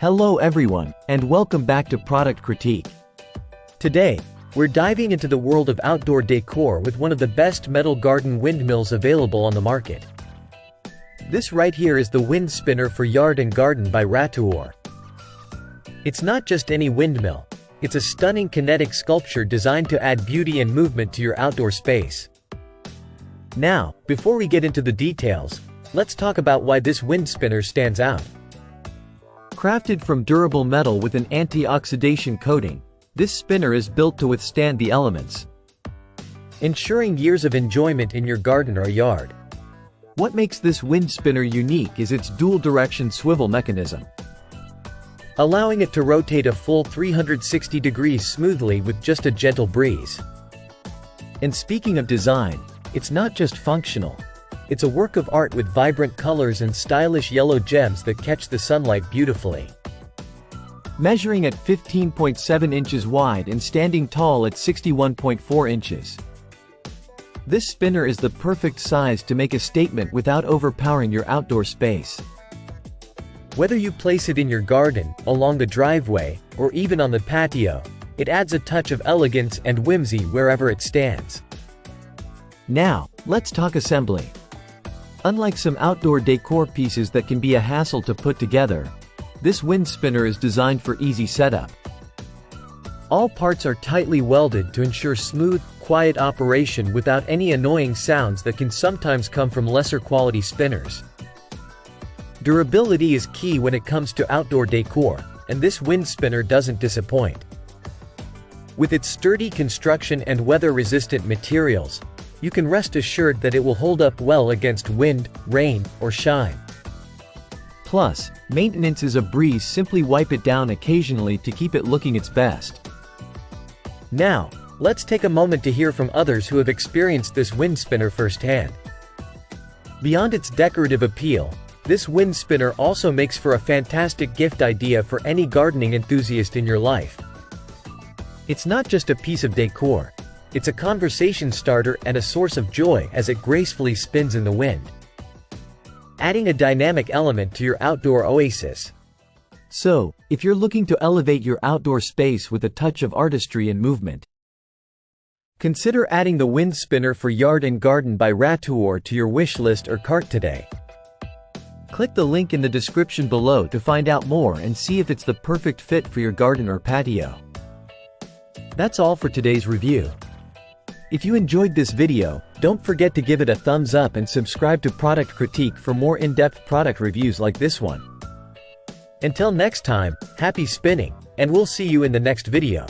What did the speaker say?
Hello everyone, and welcome back to Product Critique. Today, we're diving into the world of outdoor decor with one of the best metal garden windmills available on the market. This right here is the wind spinner for yard and garden by Ratuor. It's not just any windmill, it's a stunning kinetic sculpture designed to add beauty and movement to your outdoor space. Now, before we get into the details, let's talk about why this wind spinner stands out. Crafted from durable metal with an anti-oxidation coating, this spinner is built to withstand the elements, ensuring years of enjoyment in your garden or yard. What makes this wind spinner unique is its dual-direction swivel mechanism, allowing it to rotate a full 360 degrees smoothly with just a gentle breeze. And speaking of design, it's not just functional. It's a work of art with vibrant colors and stylish yellow gems that catch the sunlight beautifully. Measuring at 15.7 inches wide and standing tall at 61.4 inches. This spinner is the perfect size to make a statement without overpowering your outdoor space. Whether you place it in your garden, along the driveway, or even on the patio, it adds a touch of elegance and whimsy wherever it stands. Now, let's talk assembly. Unlike some outdoor decor pieces that can be a hassle to put together, this wind spinner is designed for easy setup. All parts are tightly welded to ensure smooth, quiet operation without any annoying sounds that can sometimes come from lesser quality spinners. Durability is key when it comes to outdoor decor, and this wind spinner doesn't disappoint. With its sturdy construction and weather-resistant materials, you can rest assured that it will hold up well against wind, rain, or shine. Plus, maintenance is a breeze. Simply wipe it down occasionally to keep it looking its best. Now, let's take a moment to hear from others who have experienced this wind spinner firsthand. Beyond its decorative appeal, this wind spinner also makes for a fantastic gift idea for any gardening enthusiast in your life. It's not just a piece of decor. It's a conversation starter and a source of joy as it gracefully spins in the wind, adding a dynamic element to your outdoor oasis. So, if you're looking to elevate your outdoor space with a touch of artistry and movement, consider adding the wind spinner for yard and garden by Ratuor to your wish list or cart today. Click the link in the description below to find out more and see if it's the perfect fit for your garden or patio. That's all for today's review. If you enjoyed this video, don't forget to give it a thumbs up and subscribe to Product Critique for more in-depth product reviews like this one. Until next time, happy spinning, and we'll see you in the next video.